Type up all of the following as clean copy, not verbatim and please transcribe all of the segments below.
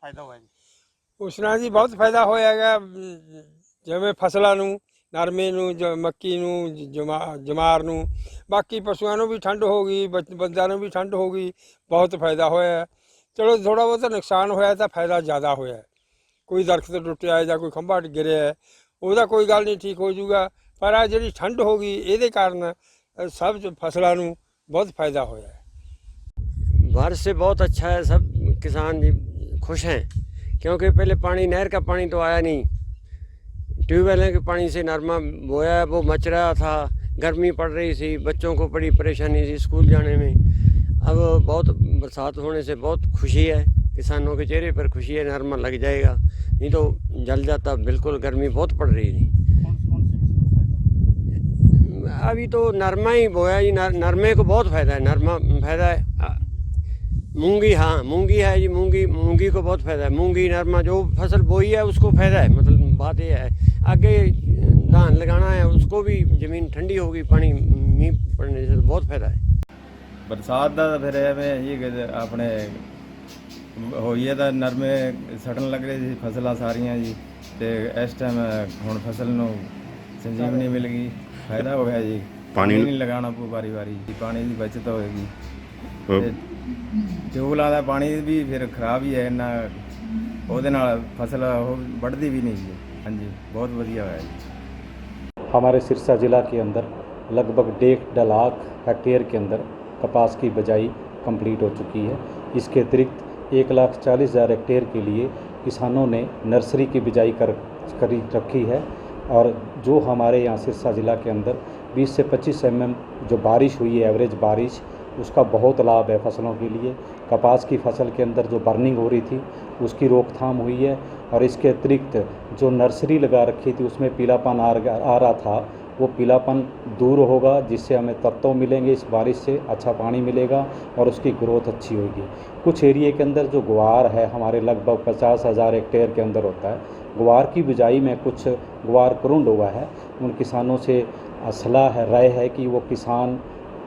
फायदा हुआ जी? उसना जी बहुत फायदा होएगा। जिवें फसलों ਨੂੰ ਨਰਮੇ ਨੂੰ ਮੱਕੀ ਨੂੰ ਜਮਾਰ ਨੂੰ ਬਾਕੀ ਪਸ਼ੂਆਂ ਨੂੰ ਵੀ ਠੰਡ ਹੋ ਗਈ ਬੰਦਿਆਂ ਨੂੰ ਵੀ ਠੰਡ ਹੋ ਗਈ ਬਹੁਤ ਫਾਇਦਾ ਹੋਇਆ। ਚਲੋ ਥੋੜਾ ਬਹੁਤਾ ਨੁਕਸਾਨ ਹੋਇਆ ਤਾਂ ਫਾਇਦਾ ਜ਼ਿਆਦਾ ਹੋਇਆ। ਕੋਈ ਦਰਖਤ ਟੁੱਟਿਆ ਜਾਂ ਕੋਈ ਖੰਭਾ ਗਿਰਿਆ ਉਹਦਾ ਕੋਈ ਗੱਲ ਨਹੀਂ ਠੀਕ ਹੋ ਜਾਊਗਾ ਪਰ ਆ ਜਿਹੜੀ ਠੰਡ ਹੋ ਗਈ ਇਹਦੇ ਕਾਰਨ ਸਭ ਫਸਲਾਂ ਨੂੰ बहुत फ़ायदा होया है। बारिश से बहुत अच्छा है, सब किसान भी खुश हैं क्योंकि पहले पानी नहर का पानी तो आया नहीं, ट्यूबवेल के पानी से नरमा बोया वो मच रहा था, गर्मी पड़ रही थी, बच्चों को बड़ी परेशानी थी स्कूल जाने में। अब बहुत बरसात होने से बहुत खुशी है, किसानों के चेहरे पर खुशी है, नरमा लग जाएगा, नहीं तो जल जाता, बिल्कुल गर्मी बहुत पड़ रही थी। अभी तो नरमा ही बोया जी, नरमे को बहुत फ़ायदा है, नरमा फ़ायदा है। मूंगी, हाँ मूंगी है जी, मूंगी को बहुत फ़ायदा है, मूंगी नरमा जो फसल बोई है उसको फ़ायदा है। मतलब बात ये है आगे धान लगाना है उसको भी ज़मीन ठंडी होगी, पानी मींह पड़ने से तो बहुत फ़ायदा है। बरसात का फिर ये कि अपने होई है तो नरमे सड़न लग रही थी फसलां सारियां जी, तो इस टाइम हुण फसल नूं संजीवनी मिल गई, फायदा हो गया जी। पानी नहीं लगाना पू बारी बारी जी, पानी की बचत होएगी। ट्यूबवेलों का पानी भी फिर खराब ही है इन्ना, ਉਹਦੇ ਨਾਲ फसल बढ़ती भी नहीं जी। हाँ जी बहुत बढ़िया है जी। हमारे सिरसा ज़िला के अंदर लगभग 1.5 लाख हेक्टेयर के अंदर कपास की बिजाई कंप्लीट हो चुकी है। इसके अतिरिक्त 1,40,000 हेक्टेयर के लिए किसानों ने नर्सरी की बिजाई कर रखी है। और जो हमारे यहाँ सिरसा ज़िला के अंदर 20 से 25 mm जो बारिश हुई है, एवरेज बारिश, उसका बहुत लाभ है फसलों के लिए। कपास की फसल के अंदर जो बर्निंग हो रही थी उसकी रोकथाम हुई है। और इसके अतिरिक्त जो नर्सरी लगा रखी थी उसमें पीलापन आ रहा था, वो पीलापन दूर होगा, जिससे हमें तत्व मिलेंगे, इस बारिश से अच्छा पानी मिलेगा और उसकी ग्रोथ अच्छी होगी। कुछ एरिए के अंदर जो ग्वार है हमारे लगभग 50,000 हेक्टेयर के अंदर होता है, ग्वार की बिजाई में कुछ ग्वार कुरुंड हुआ है। उन किसानों से सलाह है, राय है कि वो किसान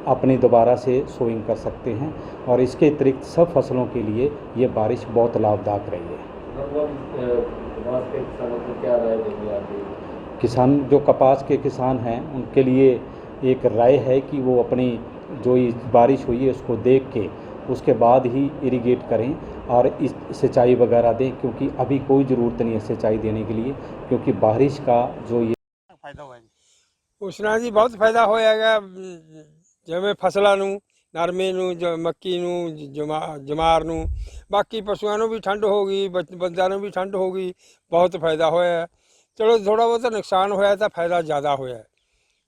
अपनी दोबारा से सोइंग कर सकते हैं। और इसके अतिरिक्त सब फसलों के लिए ये बारिश बहुत लाभदायक रही है। किसान जो कपास के किसान हैं उनके लिए एक राय है कि वो अपनी जो बारिश हुई है उसको देख के उसके बाद ही इरिगेट करें और इस सिंचाई वगैरह दें, क्योंकि अभी कोई ज़रूरत नहीं है सिंचाई देने के लिए, क्योंकि बारिश का जो ये फायदा हुआ जी? उसना जी बहुत फायदा होएगा। जिवें फसलों ਨੂੰ ਨਰਮੇ ਨੂੰ ਮੱਕੀ ਨੂੰ ਜਮਾਰ ਨੂੰ ਬਾਕੀ ਪਸ਼ੂਆਂ ਨੂੰ ਵੀ ਠੰਡ ਹੋ ਗਈ ਬੰਦਿਆਂ ਨੂੰ ਵੀ ਠੰਡ ਹੋ ਗਈ ਬਹੁਤ ਫਾਇਦਾ ਹੋਇਆ। ਚਲੋ ਥੋੜਾ ਬਹੁਤਾ ਨੁਕਸਾਨ ਹੋਇਆ ਤਾਂ ਫਾਇਦਾ ਜ਼ਿਆਦਾ ਹੋਇਆ।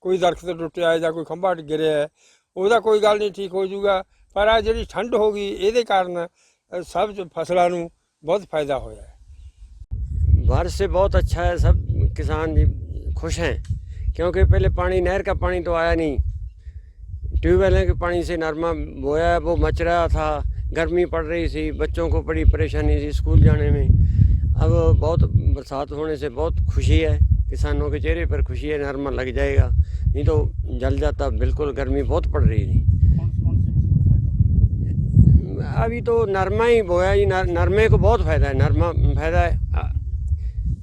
ਕੋਈ ਦਰਖਤ ਟੁੱਟਿਆ ਜਾਂ ਕੋਈ ਖੰਭਾ ਗਿਰਿਆ ਉਹਦਾ ਕੋਈ ਗੱਲ ਨਹੀਂ ਠੀਕ ਹੋ ਜਾਊਗਾ ਪਰ ਆ ਜਿਹੜੀ ਠੰਡ ਹੋ ਗਈ ਇਹਦੇ ਕਾਰਨ ਸਭ ਫਸਲਾਂ ਨੂੰ बहुत फ़ायदा होया है। बारिश से बहुत अच्छा है, सब किसान भी खुश हैं क्योंकि पहले पानी नहर का पानी तो आया नहीं, ट्यूबवेल के पानी से नरमा बोया वो मच रहा था, गर्मी पड़ रही थी, बच्चों को बड़ी परेशानी थी स्कूल जाने में। अब बहुत बरसात होने से बहुत खुशी है, किसानों के चेहरे पर खुशी है, नरमा लग जाएगा, नहीं तो जल जाता, बिल्कुल गर्मी बहुत पड़ रही थी। अभी तो नरमा ही बोया जी, नरमे को बहुत फ़ायदा है, नरमा फ़ायदा है।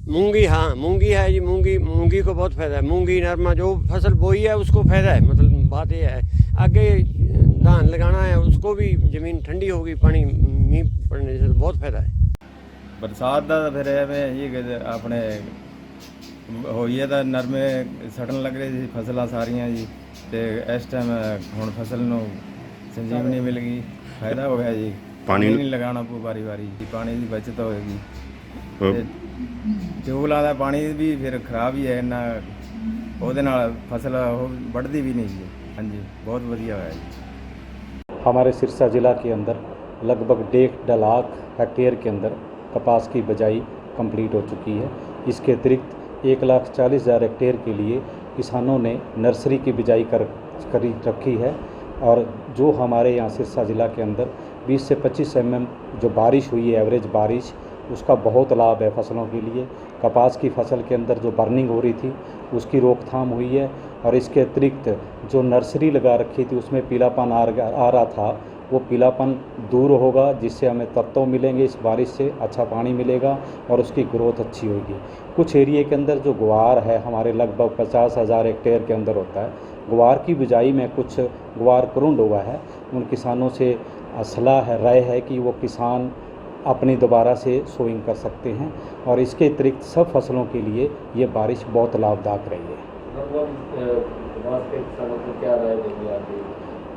मूंगी, हाँ मूंगी है जी, मूंगी को बहुत फ़ायदा है, मूंगी नरमा जो फसल बोई है उसको फ़ायदा है। मतलब बात ये है आगे धान लगाना है उसको भी ज़मीन ठंडी होगी, पानी मींह पड़ने से तो बहुत फ़ायदा है। बरसात का फिर ये कि अपने होई है तो नरमे सड़न लग रही थी फसलां सारियां जी, तो इस टाइम हुण फसल नूं संजीवनी मिल गई, फायदा हो गया जी। पानी नहीं लगाना पू बारी बारी जी, पानी की बचत होएगी। ट्यूबवेलों का पानी भी फिर खराब ही है इन्ना, ਉਹਦੇ ਨਾਲ फसल बढ़ती भी नहीं जी। हाँ जी बहुत बढ़िया है जी। हमारे सिरसा ज़िला के अंदर लगभग 1.5 लाख हेक्टेयर के अंदर कपास की बिजाई कंप्लीट हो चुकी है। इसके अतिरिक्त 1,40,000 हेक्टेयर के लिए किसानों ने नर्सरी की बिजाई कर रखी है। और जो हमारे यहाँ सिरसा ज़िला के अंदर 20 से 25 mm जो बारिश हुई है, एवरेज बारिश, उसका बहुत लाभ है फसलों के लिए। कपास की फसल के अंदर जो बर्निंग हो रही थी उसकी रोकथाम हुई है। और इसके अतिरिक्त जो नर्सरी लगा रखी थी उसमें पीलापन आ रहा था, वो पीलापन दूर होगा, जिससे हमें तत्व मिलेंगे, इस बारिश से अच्छा पानी मिलेगा और उसकी ग्रोथ अच्छी होगी। कुछ एरिए के अंदर जो ग्वार है हमारे लगभग 50,000 हेक्टेयर के अंदर होता है, ग्वार की बिजाई में कुछ ग्वार करुंड हुआ है। उन किसानों से सलाह है, राय है कि वो किसान अपनी दोबारा से सोइंग कर सकते हैं और इसके अतिरिक्त सब फसलों के लिए ये बारिश बहुत लाभदायक रही है।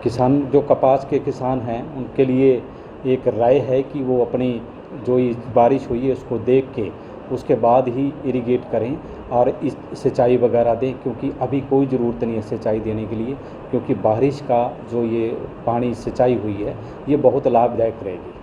किसान जो कपास के किसान हैं उनके लिए एक राय है कि वो अपनी जो ये बारिश हुई है उसको देख के उसके बाद ही इरिगेट करें और इस सिंचाई वगैरह दें, क्योंकि अभी कोई ज़रूरत नहीं है सिंचाई देने के लिए, क्योंकि बारिश का जो ये पानी सिंचाई हुई है ये बहुत लाभदायक रहेगी।